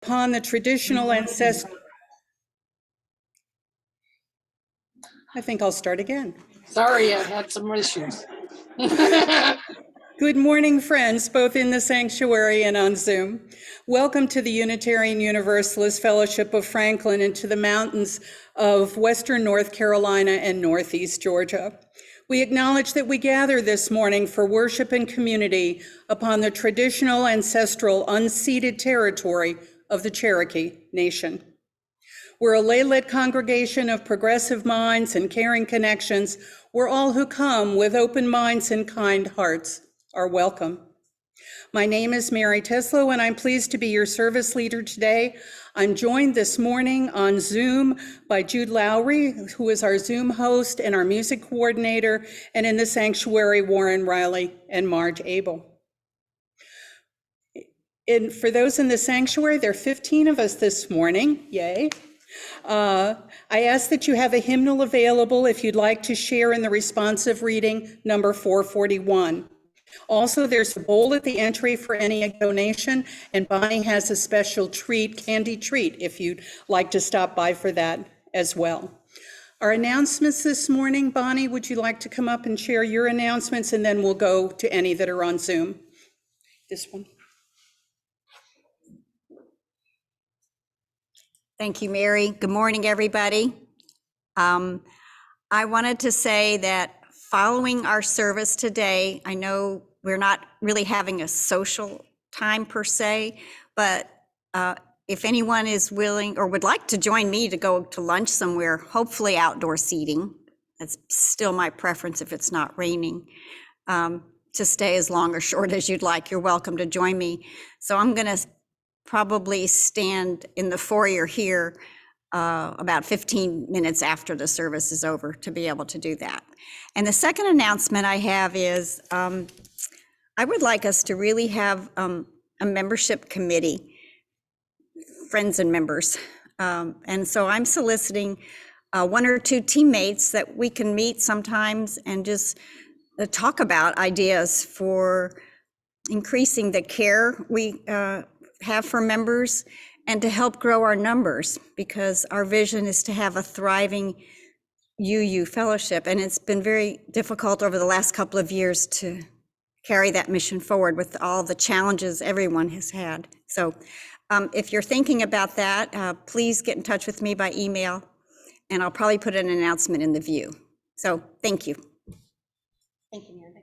upon the traditional ancestral. I think I'll start again. Sorry, I had some issues. Good morning, friends, both in the sanctuary and on Zoom. Welcome to the Unitarian Universalist Fellowship of Franklin and to the mountains of Western North Carolina and Northeast Georgia. We acknowledge that we gather this morning for worship and community upon the traditional, ancestral, unceded territory of the Cherokee Nation. We're a lay-led congregation of progressive minds and caring connections where all who come with open minds and kind hearts are welcome. My name is Mary Teslow, and I'm pleased to be your service leader today. I'm joined this morning on Zoom by Jude Lowry, who is our Zoom host and our music coordinator, and in the sanctuary, Warren Riley and Marge Abel. And for those in the sanctuary, there are 15 of us this morning, yay. I ask that you have a hymnal available if you'd like to share in the responsive reading, number 441. Also, there's a bowl at the entry for any donation, and Bonnie has a special treat, candy treat, if you'd like to stop by for that as well. Our announcements this morning, Bonnie, would you like to come up and share your announcements, and then we'll go to any that are on Zoom? This one. Thank you, Mary. Good morning, everybody. I wanted to say that following our service today, I know we're not really having a social time per se, but if anyone is willing or would like to join me to go to lunch somewhere, hopefully outdoor seating, that's still my preference if it's not raining, to stay as long or short as you'd like, you're welcome to join me. So I'm gonna probably stand in the foyer here about 15 minutes after the service is over to be able to do that. And the second announcement I have is I would like us to really have a membership committee, friends and members. And so I'm soliciting one or two teammates that we can meet sometimes and just talk about ideas for increasing the care we have for members and to help grow our numbers, because our vision is to have a thriving UU fellowship. And it's been very difficult over the last couple of years to carry that mission forward with all the challenges everyone has had. So if you're thinking about that, please get in touch with me by email, and I'll probably put an announcement in the View. So thank you. Thank you, Mary.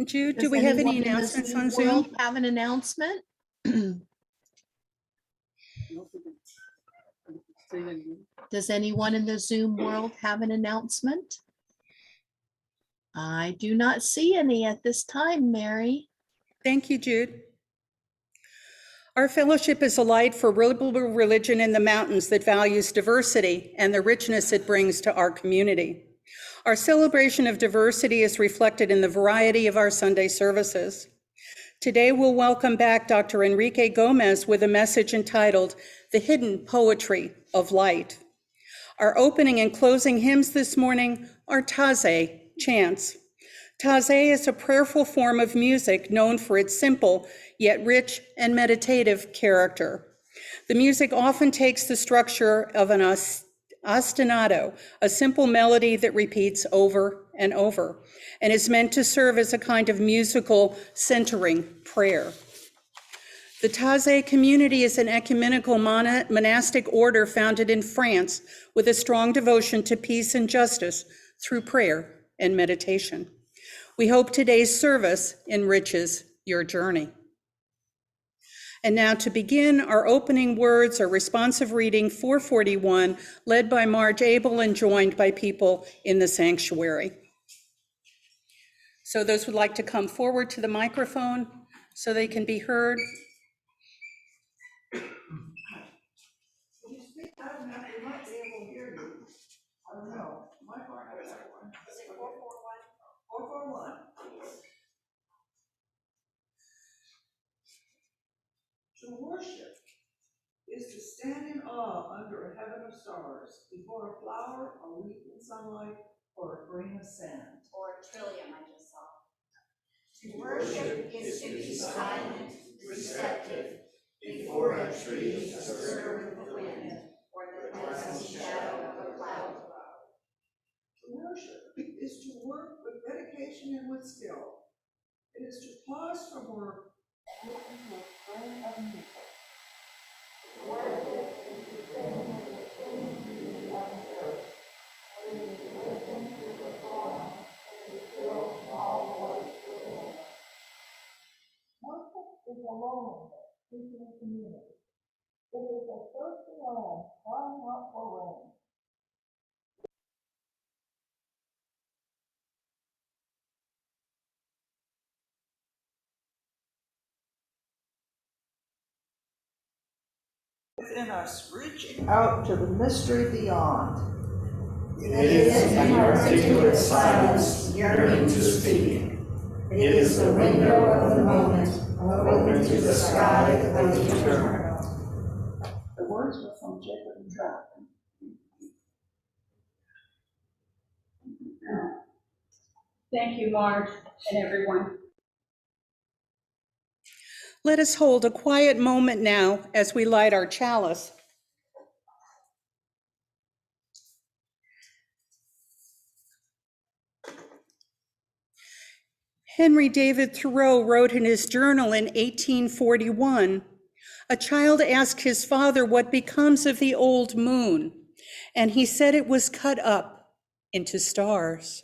Jude, do we have any announcements on Zoom? Have an announcement? Does anyone in the Zoom world have an announcement? I do not see any at this time, Mary. Thank you, Jude. Our fellowship is a light for liberal religion in the mountains that values diversity and the richness it brings to our community. Our celebration of diversity is reflected in the variety of our Sunday services. Today, we'll welcome back Dr. Enrique Gómez with a message entitled, The Hidden Poetry of Light. Our opening and closing hymns this morning are Taze, chants. Taze is a prayerful form of music known for its simple, yet rich and meditative character. The music often takes the structure of an ostinato, a simple melody that repeats over and over, and is meant to serve as a kind of musical centering prayer. The Taze community is an ecumenical monastic order founded in France with a strong devotion to peace and justice through prayer and meditation. We hope today's service enriches your journey. And now to begin, our opening words are responsive reading 441, led by Marge Abel and joined by people in the sanctuary. So those would like to come forward to the microphone so they can be heard. To worship is to stand in awe under a heaven of stars, before a flower, a leaf in sunlight, or a grain of sand. Or a trillium I just saw. To worship is to be silent, receptive, To worship is to work with dedication and with skill. It is to pause from work and listen to a strain of music. Worship is a loneliness seeking community. It is a thirsty land crying out for rain. Within us, reaching out to the mystery beyond. It is the articulate silence yearning to speak. It is the window of the moment, open to the sky of the eternal. The words were from Jacob and Trout. Thank you, Marge, and everyone. Let us hold a quiet moment now as we light our chalice. Henry David Thoreau wrote in his journal in 1841, a child asked his father what becomes of the old moon, and he said it was cut up into stars.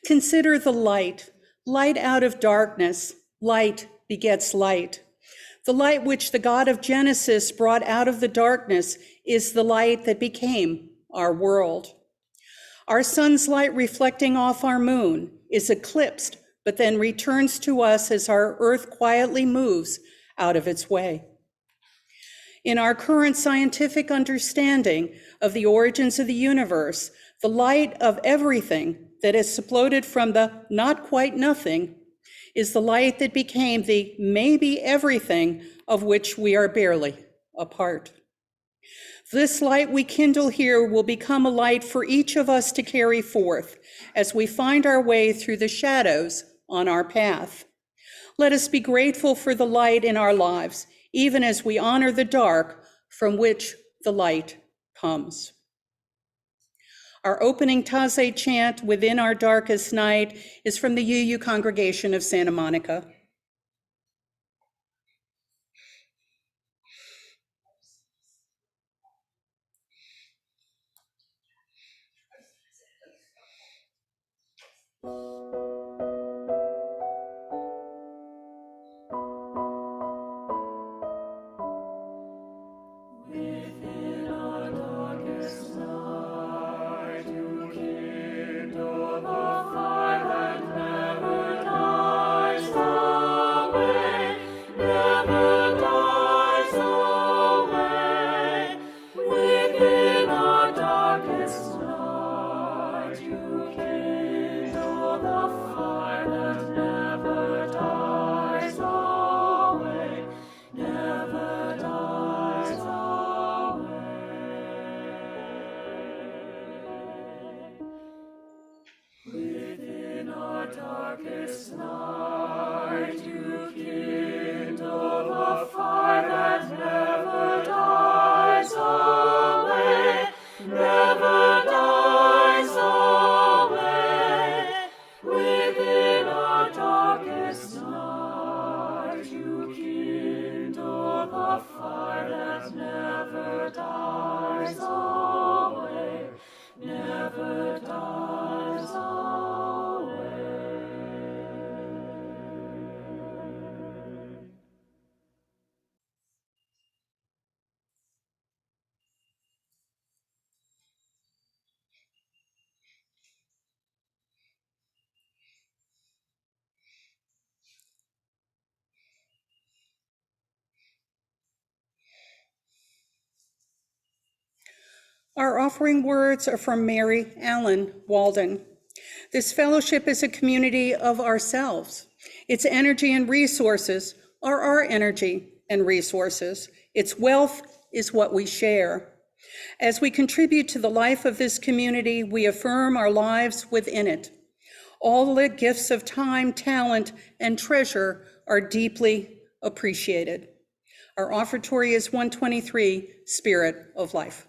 Consider the light, light out of darkness, light begets light. The light which the God of Genesis brought out of the darkness is the light that became our world. Our sun's light reflecting off our moon is eclipsed, but then returns to us as our earth quietly moves out of its way. In our current scientific understanding of the origins of the universe, the light of everything that has exploded from the not quite nothing is the light that became the maybe everything of which we are barely a part. This light we kindle here will become a light for each of us to carry forth as we find our way through the shadows on our path. Let us be grateful for the light in our lives, even as we honor the dark from which the light comes. Our opening Taizé chant, Within Our Darkest Night, is from the UU Congregation of Santa Monica. Our offering words are from Mary Allen Walden. This fellowship is a community of ourselves. Its energy and resources are our energy and resources. Its wealth is what we share. As we contribute to the life of this community, we affirm our lives within it. All the gifts of time, talent, and treasure are deeply appreciated. Our offertory is 123, Spirit of Life.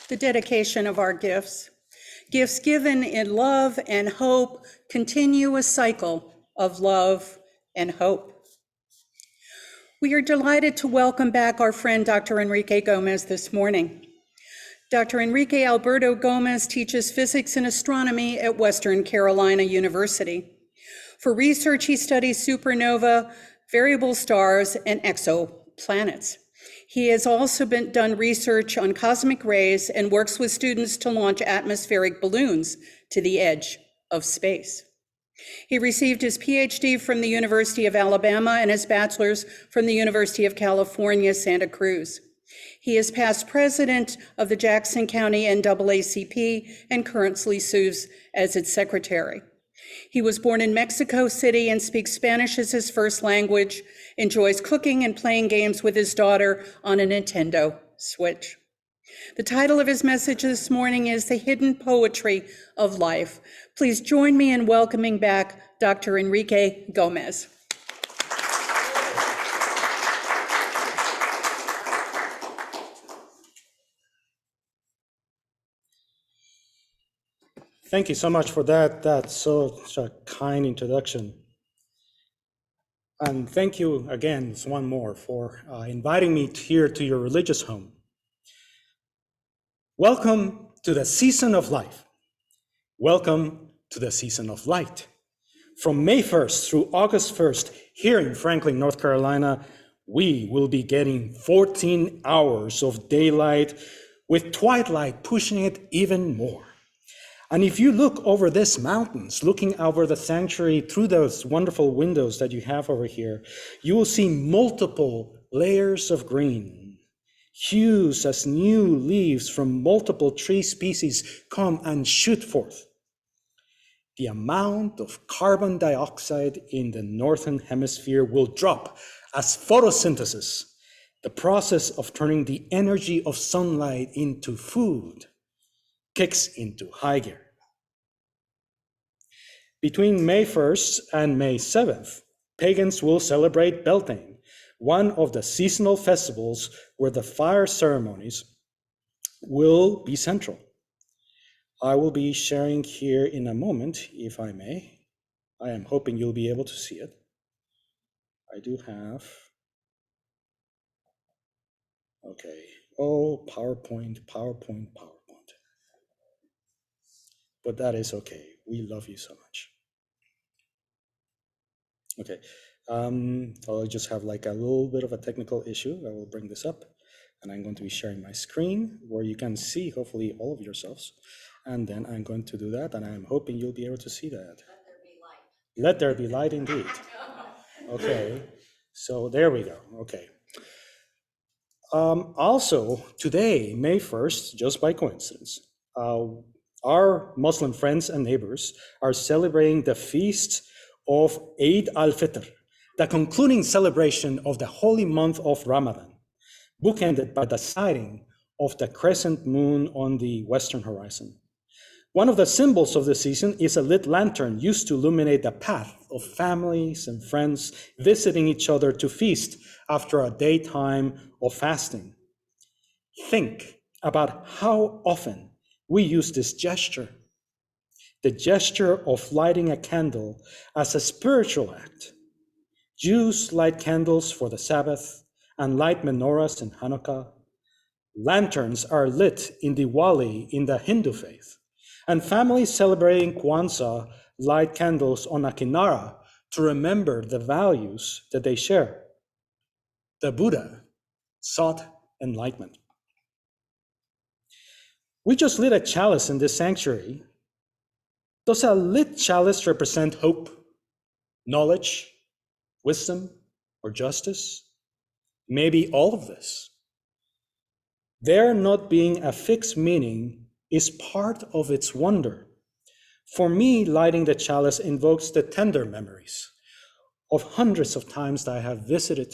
The dedication of our gifts. Gifts given in love and hope continue a cycle of love and hope. We are delighted to welcome back our friend Dr. Enrique Gómez this morning. Dr. Enrique Alberto Gómez teaches physics and astronomy at Western Carolina University. For research, he studies supernova, variable stars, and exoplanets. He has also done research on cosmic rays and works with students to launch atmospheric balloons to the edge of space. He received his Ph.D. from the University of Alabama and his bachelors from the University of California, Santa Cruz. He is past president of the Jackson County NAACP and currently serves as its secretary. He was born in Mexico City and speaks Spanish as his first language, enjoys cooking and playing games with his daughter on a Nintendo Switch. The title of his message this morning is The Hidden Poetry of Life. Please join me in welcoming back Dr. Enrique Gómez. Thank you so much for that. That's such a kind introduction. And thank you again, one more, for inviting me here to your religious home. Welcome to the season of life. Welcome to the season of light. From May 1st through August 1st, here in Franklin, North Carolina, we will be getting 14 hours of daylight, with twilight pushing it even more. And if you look over these mountains, looking over the sanctuary through those wonderful windows that you have over here, you will see multiple layers of green. hues as new leaves from multiple tree species come and shoot forth. The amount of carbon dioxide in the northern hemisphere will drop as photosynthesis, the process of turning the energy of sunlight into food, kicks into high gear. Between May 1st and May 7th, pagans will celebrate Beltane, one of the seasonal festivals where the fire ceremonies will be central. I will be sharing here in a moment, if I may. I am hoping you'll be able to see it. I do have, okay, oh, PowerPoint. But that is okay, we love you so much. Okay, I'll just have like a little bit of a technical issue. I will bring this up, and I'm going to be sharing my screen where you can see hopefully all of yourselves. And then I'm going to do that, and I'm hoping you'll be able to see that. Let there be light indeed. Okay, so there we go, okay. Also, today, May 1st, just by coincidence, our Muslim friends and neighbors are celebrating the feast of Eid al-Fitr, the concluding celebration of the holy month of Ramadan, bookended by the sighting of the crescent moon on the western horizon. One of the symbols of the season is a lit lantern used to illuminate the path of families and friends visiting each other to feast after a daytime of fasting. Think about how often we use this gesture, the gesture of lighting a candle as a spiritual act. Jews light candles for the Sabbath and light menorahs in Hanukkah. Lanterns are lit in Diwali in the Hindu faith. And families celebrating Kwanzaa light candles on a kinara to remember the values that they share. The Buddha sought enlightenment. We just lit a chalice in this sanctuary. Does a lit chalice represent hope, knowledge, wisdom, or justice? Maybe all of this. There not being a fixed meaning is part of its wonder. For me, lighting the chalice invokes the tender memories of hundreds of times that I have visited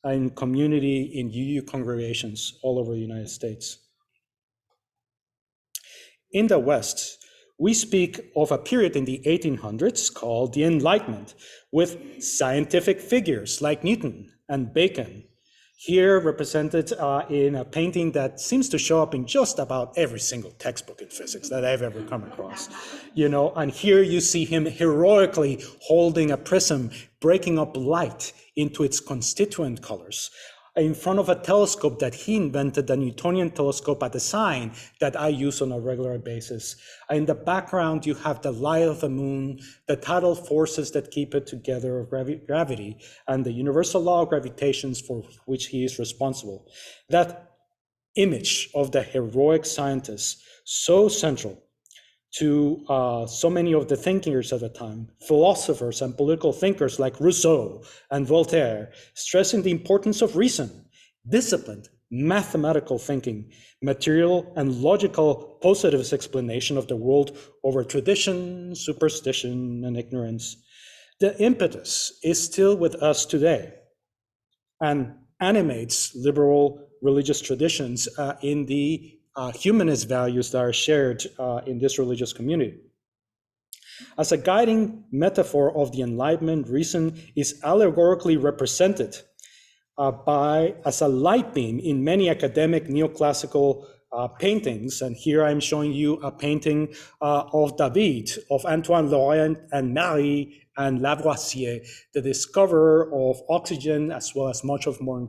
in community in UU congregations all over the United States. In the West, we speak of a period in the 1800s called the Enlightenment, with scientific figures like Newton and Bacon, here represented in a painting that seems to show up in just about every single textbook in physics that I've ever come across. And here you see him heroically holding a prism, breaking up light into its constituent colors in front of a telescope that he invented, the Newtonian telescope, a design that I use on a regular basis. In the background, you have the light of the moon, the tidal forces that keep it together, gravity, and the universal law of gravitation for which he is responsible. That image of the heroic scientist, so central to so many of the thinkers at the time, philosophers and political thinkers like Rousseau and Voltaire, stressing the importance of reason, disciplined mathematical thinking, material and logical positivist explanation of the world over tradition, superstition, and ignorance. The impetus is still with us today and animates liberal religious traditions in the humanist values that are shared in this religious community. As a guiding metaphor of the Enlightenment, reason is allegorically represented as a light beam in many academic neoclassical paintings. And here I'm showing you a painting of David, of Antoine Laurent and Marie and Lavoisier, the discoverer of oxygen as well as much of modern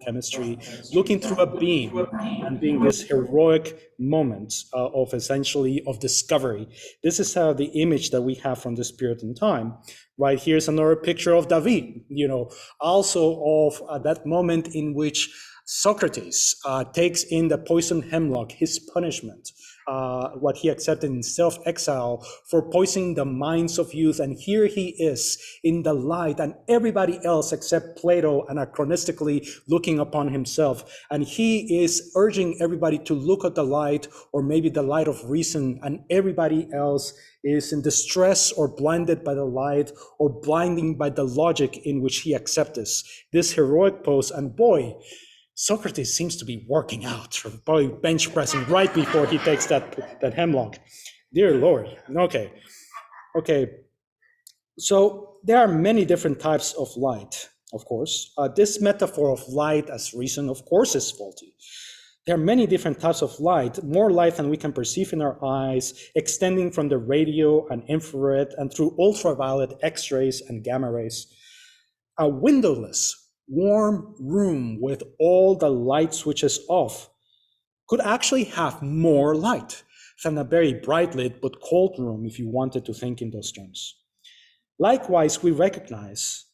chemistry, looking through a beam and being this heroic moment of essentially of discovery. This is the image that we have from this period in time. Right, here's another picture of David, also of that moment in which Socrates takes in the poisoned hemlock, his punishment, what he accepted in self-exile for poisoning the minds of youth. And here he is in the light, and everybody else except Plato anachronistically looking upon himself. And he is urging everybody to look at the light, or maybe the light of reason, and everybody else is in distress or blinded by the light or blinding by the logic in which he accepts this heroic pose. And boy, Socrates seems to be working out, or probably bench pressing right before he takes that hemlock. Dear Lord. Okay. So there are many different types of light, of course. This metaphor of light as reason, of course, is faulty. There are many different types of light, more light than we can perceive in our eyes, extending from the radio and infrared and through ultraviolet X-rays and gamma rays. A windowless, warm room with all the light switches off could actually have more light than a very bright lit but cold room, if you wanted to think in those terms. Likewise, we recognize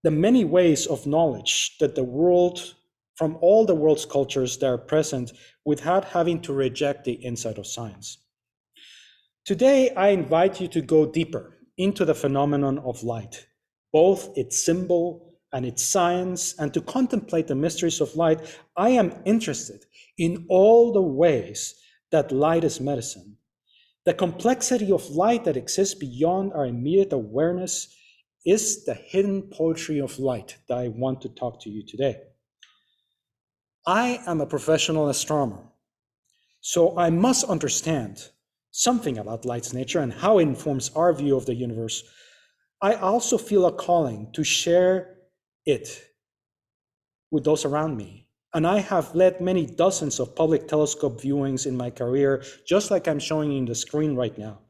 the many ways of knowledge that the world, from all the world's cultures that are present, without having to reject the insight of science. Today, I invite you to go deeper into the phenomenon of light, both its symbol and its science, and to contemplate the mysteries of light. I am interested in all the ways that light is medicine. The complexity of light that exists beyond our immediate awareness is the hidden poetry of light that I want to talk to you today. I am a professional astronomer, so I must understand something about light's nature and how it informs our view of the universe. I also feel a calling to share it with those around me. And I have led many dozens of public telescope viewings in my career, just like I'm showing you on the screen right now,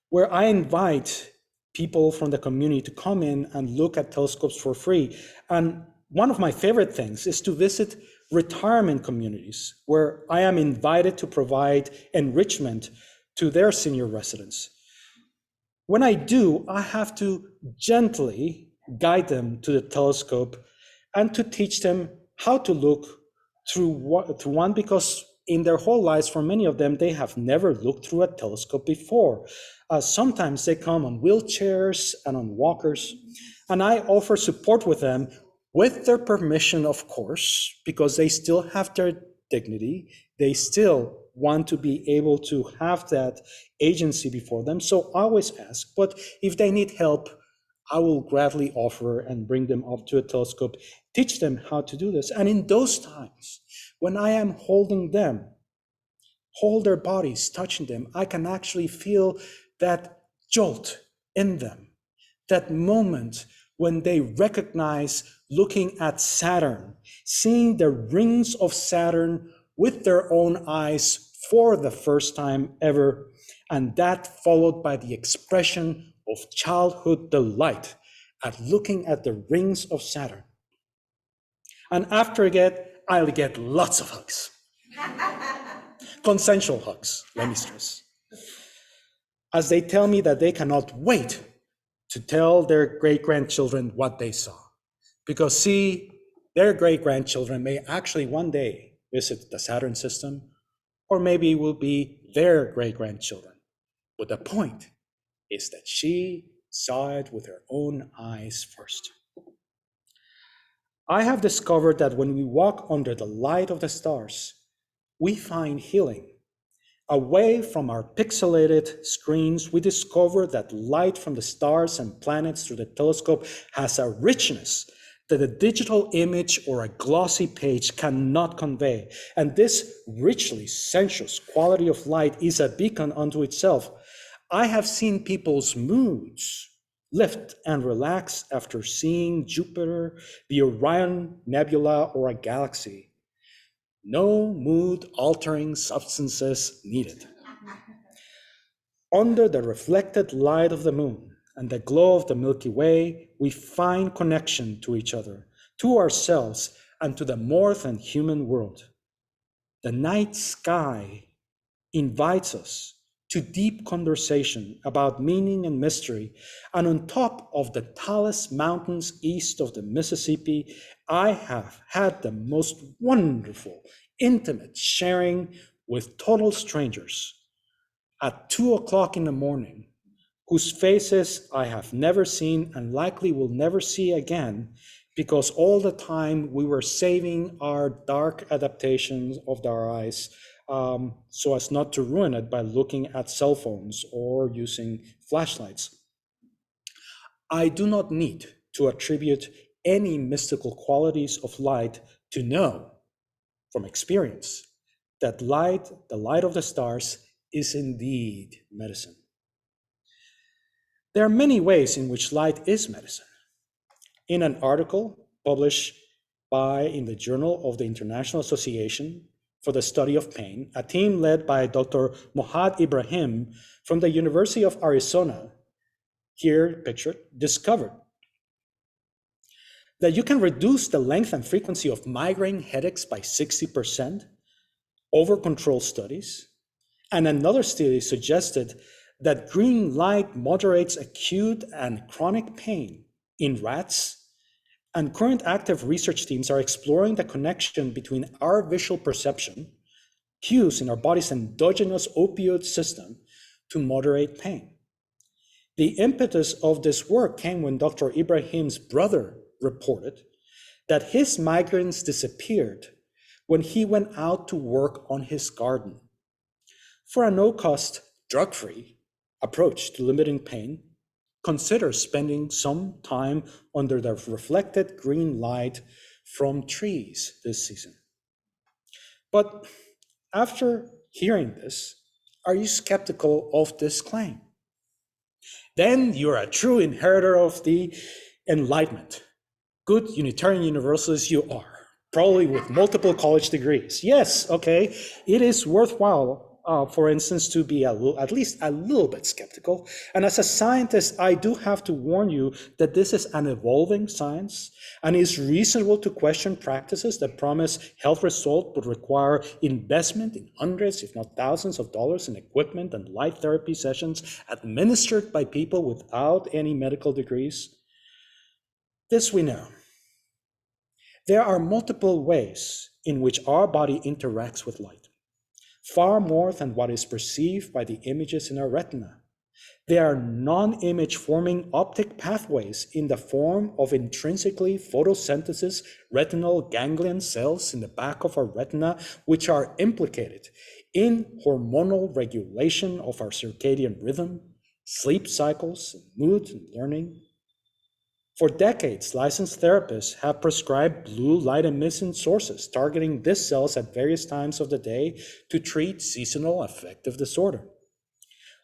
where I invite people from the community to come in and look at telescopes for free. And one of my favorite things is to visit retirement communities, where I am invited to provide enrichment to their senior residents. When I do, I have to gently guide them to the telescope and to teach them how to look through one, because in their whole lives, for many of them, they have never looked through a telescope before. Sometimes they come on wheelchairs and on walkers, and I offer support with them with their permission, of course, because they still have their dignity. They still want to be able to have that agency before them. So I always ask, but if they need help, I will gladly offer and bring them up to a telescope, teach them how to do this. And in those times, when I am holding them, hold their bodies, touching them, I can actually feel that jolt in them, that moment when they recognize looking at Saturn, seeing the rings of Saturn with their own eyes for the first time ever, and that followed by the expression of childhood delight at looking at the rings of Saturn. And after I'll get lots of hugs. Consensual hugs, let me stress. As they tell me that they cannot wait to tell their great-grandchildren what they saw. Because see, their great-grandchildren may actually one day visit the Saturn system, or maybe will be their great-grandchildren. But the point is that she saw it with her own eyes first. I have discovered that when we walk under the light of the stars, we find healing. Away from our pixelated screens, we discover that light from the stars and planets through the telescope has a richness that a digital image or a glossy page cannot convey. And this richly sensuous quality of light is a beacon unto itself. I have seen people's moods lift and relax after seeing Jupiter, the Orion Nebula, or a galaxy. No mood-altering substances needed. Under the reflected light of the moon and the glow of the Milky Way, we find connection to each other, to ourselves, and to the more than human world. The night sky invites us to deep conversation about meaning and mystery. And on top of the tallest mountains east of the Mississippi, I have had the most wonderful, intimate sharing with total strangers at 2 o'clock in the morning, whose faces I have never seen and likely will never see again, because all the time we were saving our dark adaptations of our eyes so as not to ruin it by looking at cell phones or using flashlights. I do not need to attribute any mystical qualities of light to know from experience that light, the light of the stars, is indeed medicine. There are many ways in which light is medicine. In an article published in the Journal of the International Association for the Study of Pain, a team led by Dr. Mohad Ibrahim from the University of Arizona, here pictured, discovered that you can reduce the length and frequency of migraine headaches by 60% over controlled studies. And another study suggested that green light moderates acute and chronic pain in rats. And current active research teams are exploring the connection between our visual perception, cues in our body's endogenous opioid system, to moderate pain. The impetus of this work came when Dr. Ibrahim's brother reported that his migraines disappeared when he went out to work on his garden. For a no-cost, drug-free approach to limiting pain, consider spending some time under the reflected green light from trees this season. But after hearing this, are you skeptical of this claim? Then you're a true inheritor of the Enlightenment. Good Unitarian Universalist you are, probably with multiple college degrees. Yes, okay, it is worthwhile, for instance, to be at least a little bit skeptical. And as a scientist, I do have to warn you that this is an evolving science, and it's reasonable to question practices that promise health results but require investment in hundreds, if not thousands of dollars in equipment and light therapy sessions administered by people without any medical degrees. This we know. There are multiple ways in which our body interacts with light, far more than what is perceived by the images in our retina. There are non-image forming optic pathways in the form of intrinsically photosynthesis retinal ganglion cells in the back of our retina, which are implicated in hormonal regulation of our circadian rhythm, sleep cycles, mood, and learning. For decades, licensed therapists have prescribed blue light emission sources targeting these cells at various times of the day to treat seasonal affective disorder.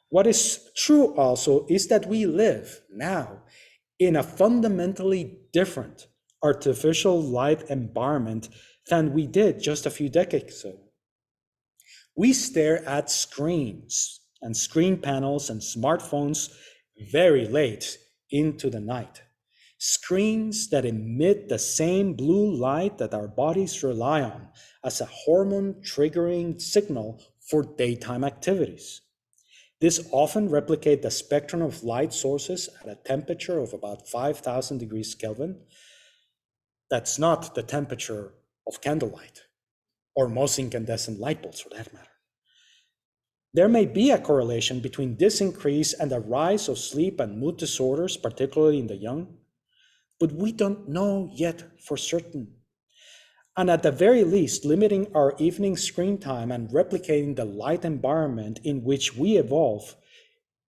What is true also is that we live now in a fundamentally different artificial light environment than we did just a few decades ago. We stare at screens and screen panels and smartphones very late into the night. Screens that emit the same blue light that our bodies rely on as a hormone-triggering signal for daytime activities. This often replicates the spectrum of light sources at a temperature of about 5,000 degrees Kelvin. That's not the temperature of candlelight or most incandescent light bulbs for that matter. There may be a correlation between this increase and the rise of sleep and mood disorders, particularly in the young, but we don't know yet for certain. And at the very least, limiting our evening screen time and replicating the light environment in which we evolve,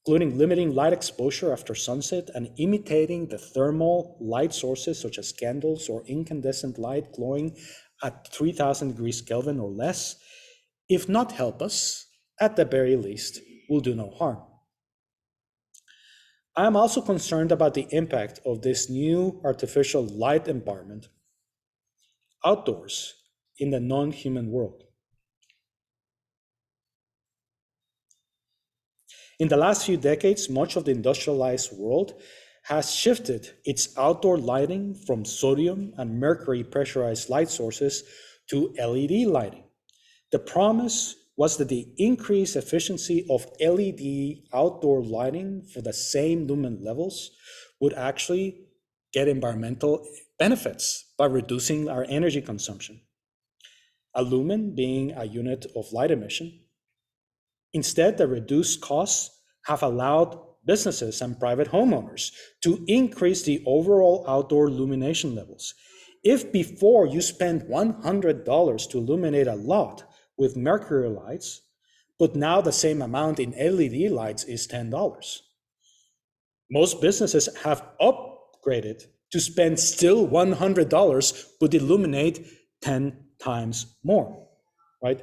including limiting light exposure after sunset and imitating the thermal light sources such as candles or incandescent light glowing at 3,000 degrees Kelvin or less, if not help us, at the very least, will do no harm. I am also concerned about the impact of this new artificial light environment outdoors in the non-human world. In the last few decades, much of the industrialized world has shifted its outdoor lighting from sodium and mercury pressurized light sources to LED lighting. The promise was that the increased efficiency of LED outdoor lighting for the same lumen levels would actually get environmental benefits by reducing our energy consumption. A lumen being a unit of light emission. Instead, the reduced costs have allowed businesses and private homeowners to increase the overall outdoor illumination levels. If before you spent $100 to illuminate a lot with mercury lights, but now the same amount in LED lights is $10. Most businesses have upgraded to spend still $100, but illuminate 10 times more, right?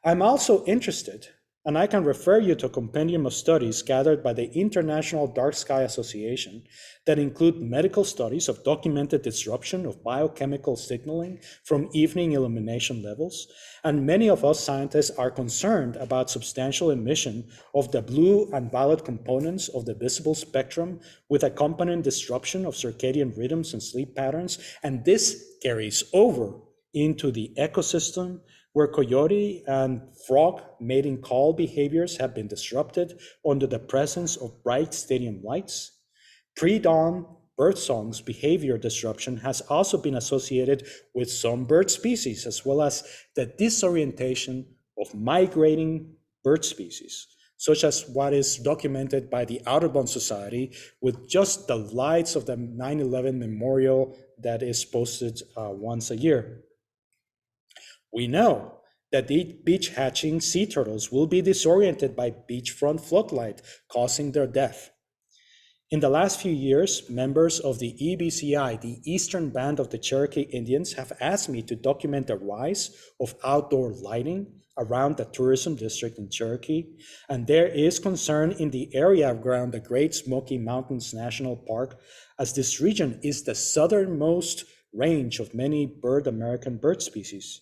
I'm also interested, and I can refer you to a compendium of studies gathered by the International Dark Sky Association that include medical studies of documented disruption of biochemical signaling from evening illumination levels. And many of us scientists are concerned about substantial emission of the blue and violet components of the visible spectrum with accompanying disruption of circadian rhythms and sleep patterns. And this carries over into the ecosystem where coyote and frog mating call behaviors have been disrupted under the presence of bright stadium lights. Pre-dawn birdsong's behavior disruption has also been associated with some bird species, as well as the disorientation of migrating bird species, such as what is documented by the Audubon Society with just the lights of the 9/11 memorial that is posted once a year. We know that the beach hatching sea turtles will be disoriented by beachfront floodlight, causing their death. In the last few years, members of the EBCI, the Eastern Band of the Cherokee Indians, have asked me to document the rise of outdoor lighting around the tourism district in Cherokee, and there is concern in the area around the Great Smoky Mountains National Park, as this region is the southernmost range of many American bird species.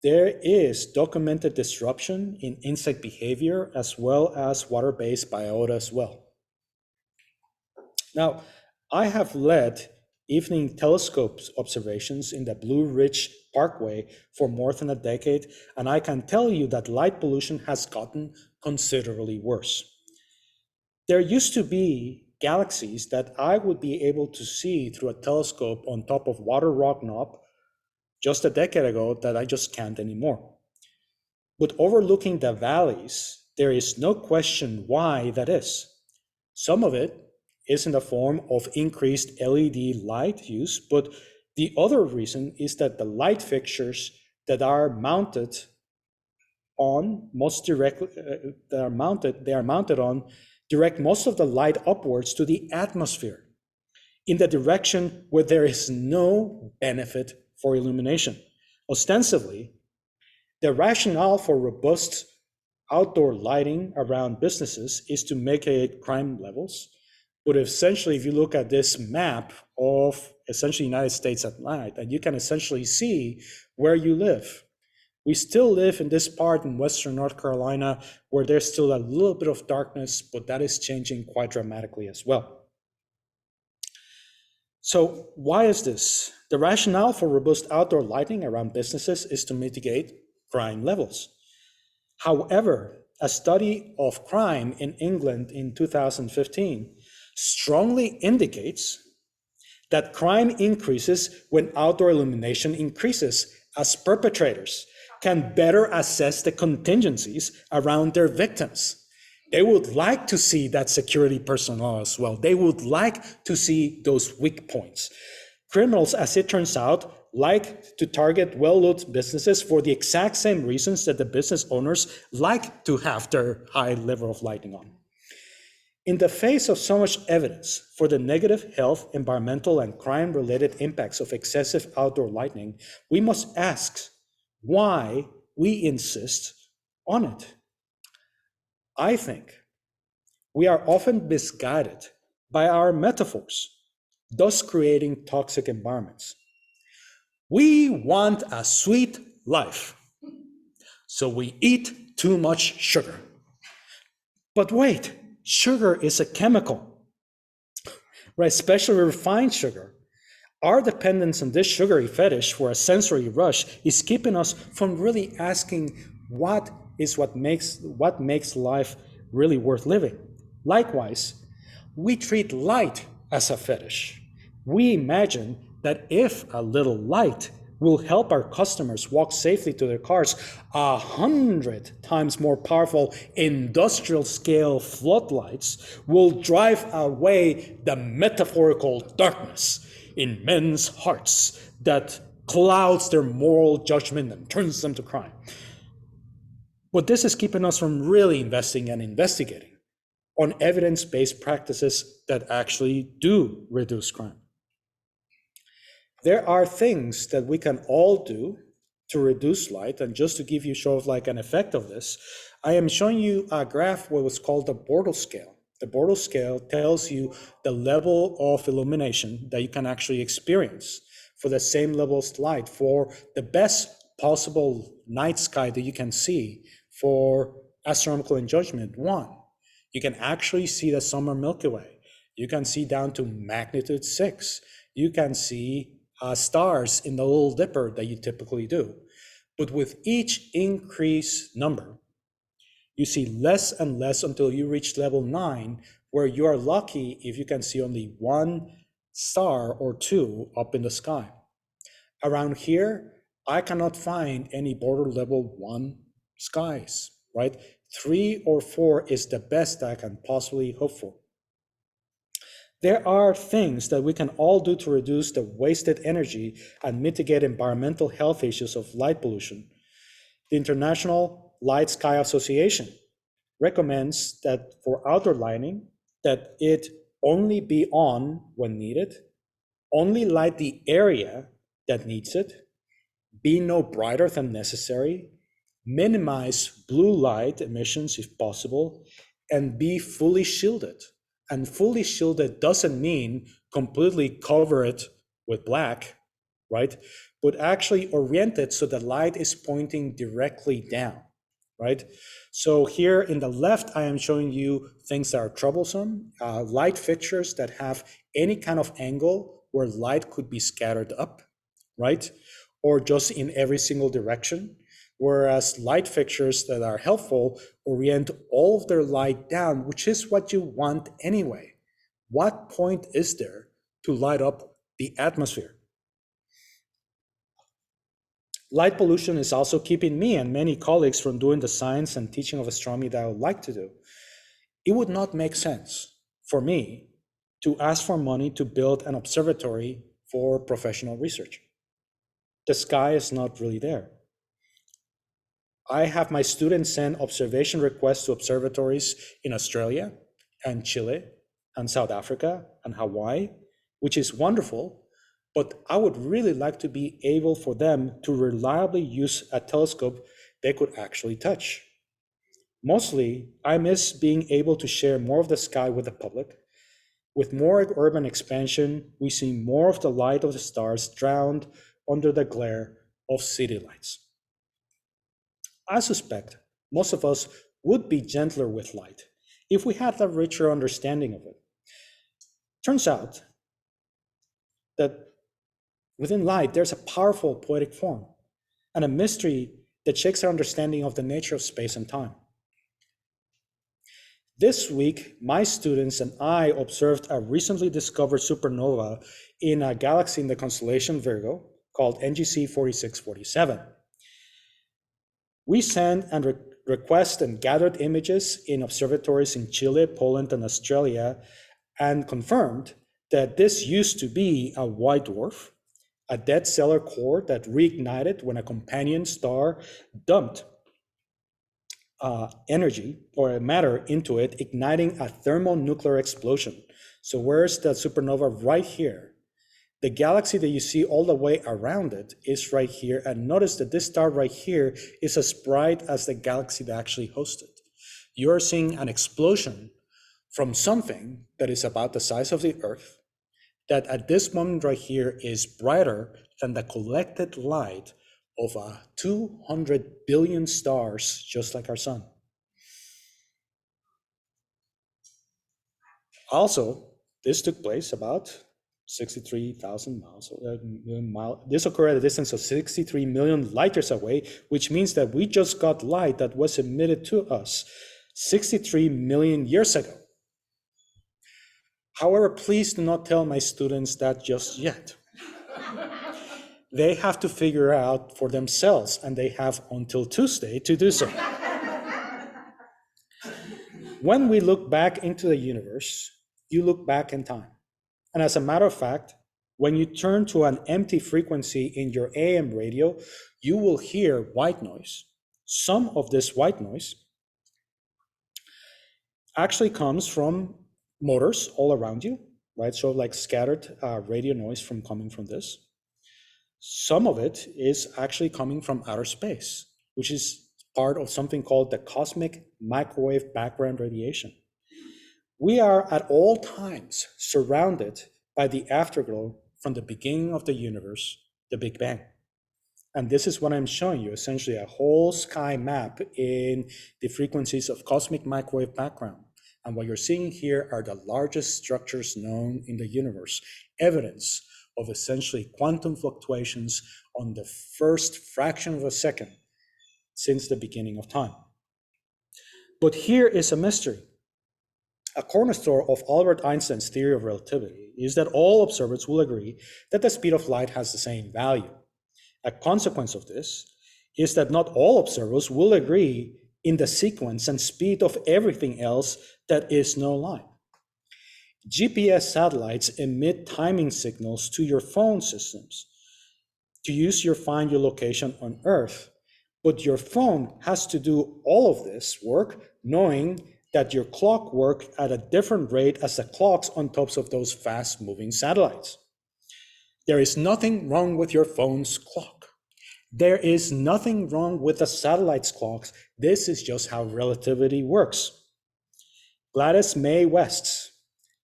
There is documented disruption in insect behavior as well as water-based biota as well. Now, I have led evening telescope observations in the Blue Ridge Parkway for more than a decade, and I can tell you that light pollution has gotten considerably worse. There used to be galaxies that I would be able to see through a telescope on top of Water Rock Knob just a decade ago that I just can't anymore. But overlooking the valleys, there is no question why that is. Some of it is in the form of increased LED light use, but the other reason is that the light fixtures that are mounted on direct most of the light upwards to the atmosphere in the direction where there is no benefit for illumination. Ostensibly, the rationale for robust outdoor lighting around businesses is to mitigate crime levels. But essentially, if you look at this map of essentially United States at night, and you can essentially see where you live. We still live in this part in Western North Carolina where there's still a little bit of darkness, but that is changing quite dramatically as well. So why is this? The rationale for robust outdoor lighting around businesses is to mitigate crime levels. However, a study of crime in England in 2015 strongly indicates that crime increases when outdoor illumination increases, as perpetrators can better assess the contingencies around their victims. They would like to see that security personnel as well. They would like to see those weak points. Criminals, as it turns out, like to target well-lit businesses for the exact same reasons that the business owners like to have their high level of lighting on. In the face of so much evidence for the negative health, environmental, and crime-related impacts of excessive outdoor lighting, we must ask why we insist on it. I think we are often misguided by our metaphors, thus creating toxic environments. We want a sweet life, so we eat too much sugar. But wait, sugar is a chemical, right? Especially refined sugar. Our dependence on this sugary fetish for a sensory rush is keeping us from really asking what makes life really worth living. Likewise, we treat light as a fetish. We imagine that if a little light will help our customers walk safely to their cars, 100 times more powerful industrial scale floodlights will drive away the metaphorical darkness in men's hearts that clouds their moral judgment and turns them to crime. But this is keeping us from really investing and investigating on evidence-based practices that actually do reduce crime. There are things that we can all do to reduce light, and just to give you sort of like an effect of this, I am showing you a graph what was called the Bortle scale. The Bortle scale tells you the level of illumination that you can actually experience for the same level of light for the best possible night sky that you can see for astronomical enjudgment 1. You can actually see the summer Milky Way. You can see down to magnitude 6. You can see stars in the Little Dipper that you typically do. But with each increased number, you see less and less until you reach level 9, where you are lucky if you can see only 1 star or 2 up in the sky. Around here, I cannot find any border level 1 skies, right? 3 or 4 is the best I can possibly hope for. There are things that we can all do to reduce the wasted energy and mitigate environmental health issues of light pollution. The International Light Sky Association recommends that for outdoor lighting, that it only be on when needed, only light the area that needs it, be no brighter than necessary, minimize blue light emissions if possible, and be fully shielded. And fully shielded doesn't mean completely cover it with black, right? But actually orient it so the light is pointing directly down, right? So here in the left, I am showing you things that are troublesome, light fixtures that have any kind of angle where light could be scattered up, right? Or just in every single direction. Whereas light fixtures that are helpful orient all of their light down, which is what you want anyway. What point is there to light up the atmosphere? Light pollution is also keeping me and many colleagues from doing the science and teaching of astronomy that I would like to do. It would not make sense for me to ask for money to build an observatory for professional research. The sky is not really there. I have my students send observation requests to observatories in Australia and Chile and South Africa and Hawaii, which is wonderful, but I would really like to be able for them to reliably use a telescope they could actually touch. Mostly, I miss being able to share more of the sky with the public. With more urban expansion, we see more of the light of the stars drowned under the glare of city lights. I suspect most of us would be gentler with light if we had a richer understanding of it. Turns out that within light, there's a powerful poetic form and a mystery that shakes our understanding of the nature of space and time. This week, my students and I observed a recently discovered supernova in a galaxy in the constellation Virgo called NGC 4647. We sent and requested and gathered images in observatories in Chile, Poland, and Australia, and confirmed that this used to be a white dwarf, a dead stellar core that reignited when a companion star dumped energy or matter into it, igniting a thermonuclear explosion. So where's the supernova? Right here. The galaxy that you see all the way around it is right here. And notice that this star right here is as bright as the galaxy that actually hosted. You're seeing an explosion from something that is about the size of the Earth, that at this moment right here is brighter than the collected light of 200 billion stars, just like our sun. Also, this took place about 63,000 miles. This occurred at a distance of 63 million light years away, which means that we just got light that was emitted to us 63 million years ago. However, please do not tell my students that just yet. They have to figure out for themselves, and they have until Tuesday to do so. When we look back into the universe, you look back in time. And as a matter of fact, when you turn to an empty frequency in your AM radio, you will hear white noise. Some of this white noise actually comes from motors all around you, right? So like scattered radio noise coming from this. Some of it is actually coming from outer space, which is part of something called the cosmic microwave background radiation. We are at all times surrounded by the afterglow from the beginning of the universe, the Big Bang. And this is what I'm showing you, essentially a whole sky map in the frequencies of cosmic microwave background. And what you're seeing here are the largest structures known in the universe, evidence of essentially quantum fluctuations on the first fraction of a second since the beginning of time. But here is a mystery. A cornerstone of Albert Einstein's theory of relativity is that all observers will agree that the speed of light has the same value. A consequence of this is that not all observers will agree in the sequence and speed of everything else that is no light. GPS satellites emit timing signals to your phone systems to find your location on Earth, but your phone has to do all of this work knowing that your clock works at a different rate as the clocks on tops of those fast-moving satellites. There is nothing wrong with your phone's clock. There is nothing wrong with the satellite's clocks. This is just how relativity works. Gladys May West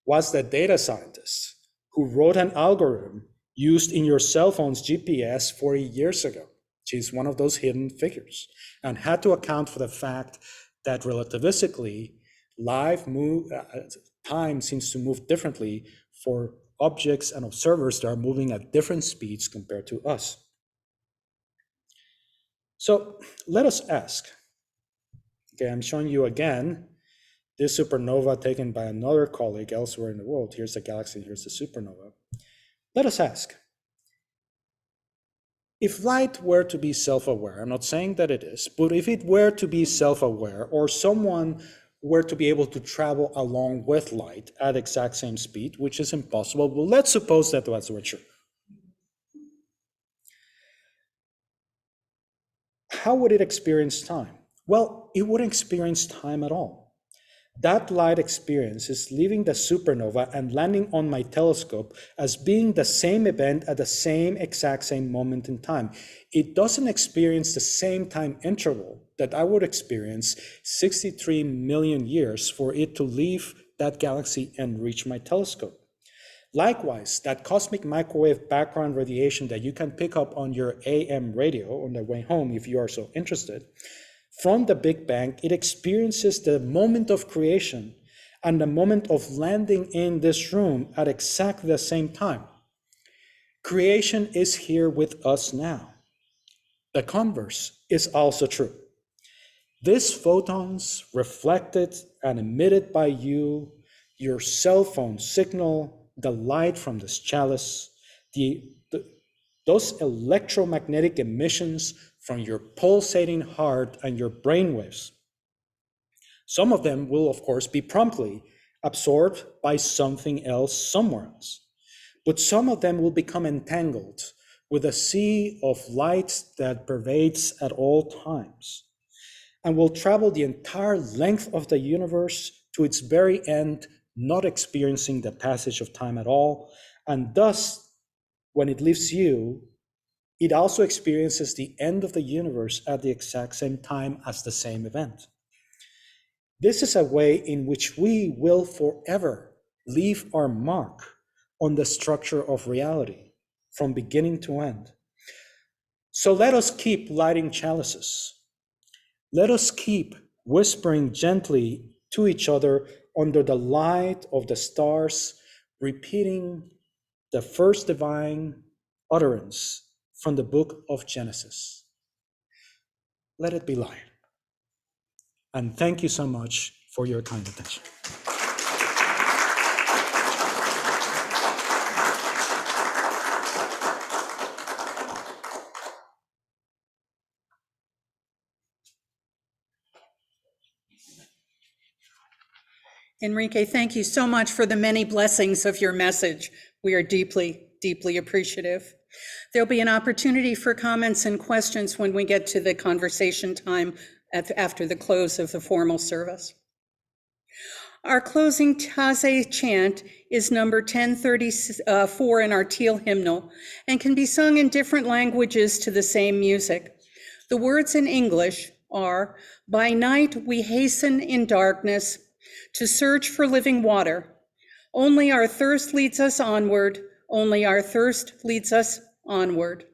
was the data scientist who wrote an algorithm used in your cell phone's GPS 40 years ago. She's one of those hidden figures and had to account for the fact that relativistically, time seems to move differently for objects and observers that are moving at different speeds compared to us. So let us ask, okay, I'm showing you again this supernova taken by another colleague elsewhere in the world. Here's the galaxy, here's the supernova. Let us ask, if light were to be self-aware, I'm not saying that it is, but if it were to be self-aware, or someone were to be able to travel along with light at exact same speed, which is impossible, but let's suppose that was true. How would it experience time? Well, it wouldn't experience time at all. That light experience is leaving the supernova and landing on my telescope as being the same event at the exact same moment in time. It doesn't experience the same time interval that I would experience 63 million years for it to leave that galaxy and reach my telescope. Likewise, that cosmic microwave background radiation that you can pick up on your AM radio on the way home if you are so interested, from the Big Bang, it experiences the moment of creation and the moment of landing in this room at exactly the same time. Creation is here with us now. The converse is also true. These photons reflected and emitted by you, your cell phone signal, the light from this chalice, those electromagnetic emissions from your pulsating heart and your brainwaves. Some of them will, of course, be promptly absorbed by something else somewhere else. But some of them will become entangled with a sea of light that pervades at all times and will travel the entire length of the universe to its very end, not experiencing the passage of time at all. And thus, when it leaves you, it also experiences the end of the universe at the exact same time as the same event. This is a way in which we will forever leave our mark on the structure of reality from beginning to end. So let us keep lighting chalices. Let us keep whispering gently to each other under the light of the stars, repeating the first divine utterance from the book of Genesis. Let it be light. And thank you so much for your kind attention. Enrique, thank you so much for the many blessings of your message. We are deeply, deeply appreciative. There'll be an opportunity for comments and questions when we get to the conversation time after the close of the formal service. Our closing Taze chant is number 1034 in our teal hymnal and can be sung in different languages to the same music. The words in English are, "By night we hasten in darkness to search for living water. Only our thirst leads us onward. Only our thirst leads us onward."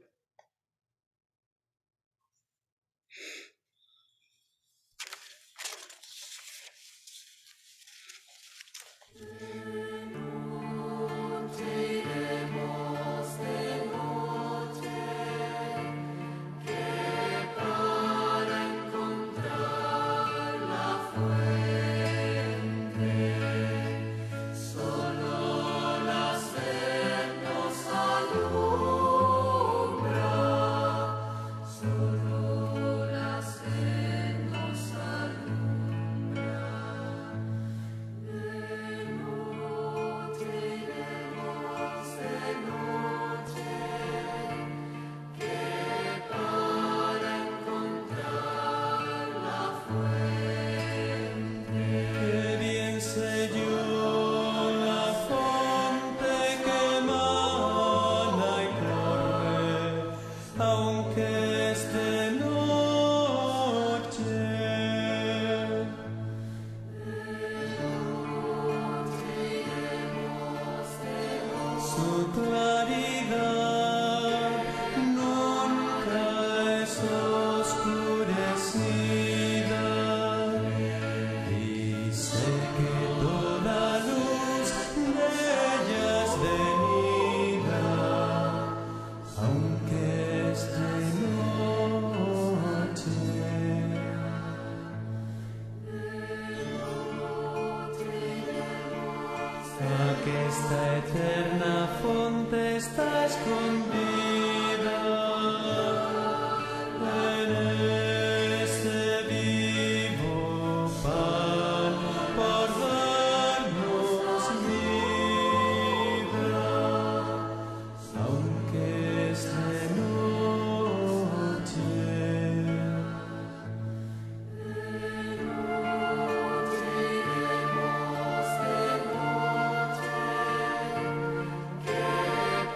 Esta eterna fonte está escondida en este vivo pan por darnos vida, aunque es de noche.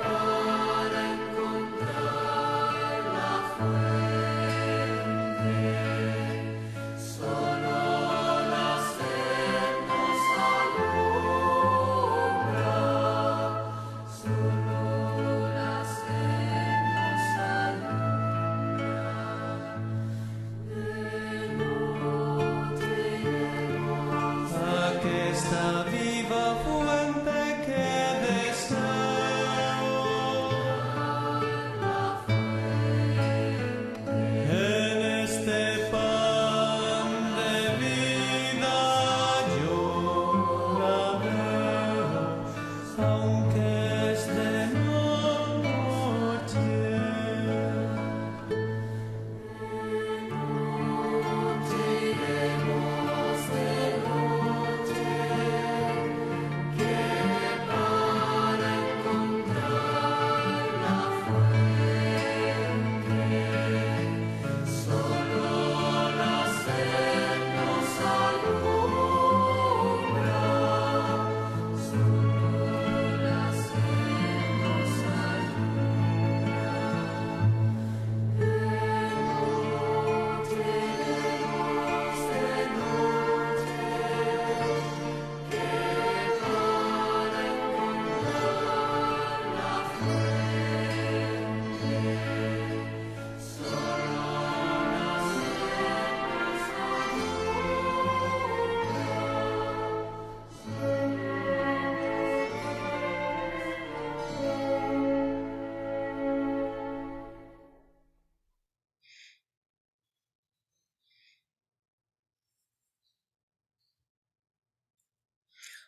Para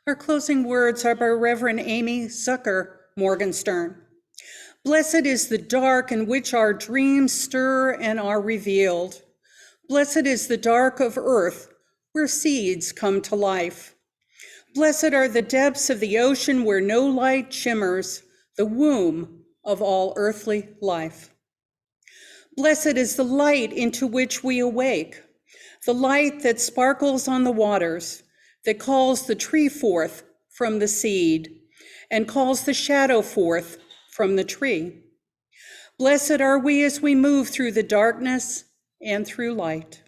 Our closing words are by Reverend Amy Zucker Morgenstern. Blessed is the dark in which our dreams stir and are revealed. Blessed is the dark of earth where seeds come to life. Blessed are the depths of the ocean where no light shimmers, the womb of all earthly life. Blessed is the light into which we awake, the light that sparkles on the waters, that calls the tree forth from the seed and calls the shadow forth from the tree. Blessed are we as we move through the darkness and through light.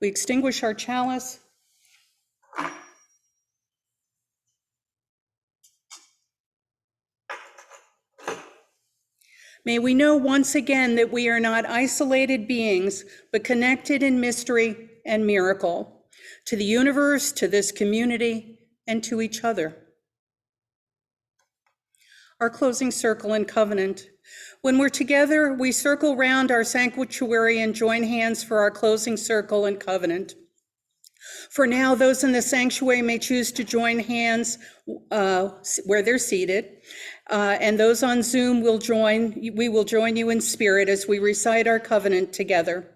We extinguish our chalice. May we know once again that we are not isolated beings, but connected in mystery and miracle to the universe, to this community, and to each other. Our closing circle and covenant. When we're together, we circle round our sanctuary and join hands for our closing circle and covenant. For now, those in the sanctuary may choose to join hands where they're seated, and those on Zoom we will join you in spirit as we recite our covenant together.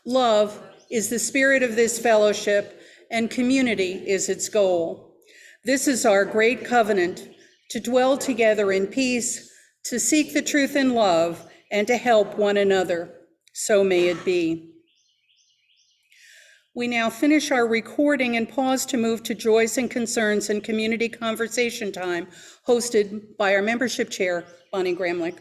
Love is the spirit of this fellowship, and community is its goal. This is our great covenant, to dwell together in peace, to seek the truth in love, and to help one another. So may it be. We now finish our recording and pause to move to Joys and Concerns and Community Conversation Time, hosted by our membership chair, Bonnie Gramlich.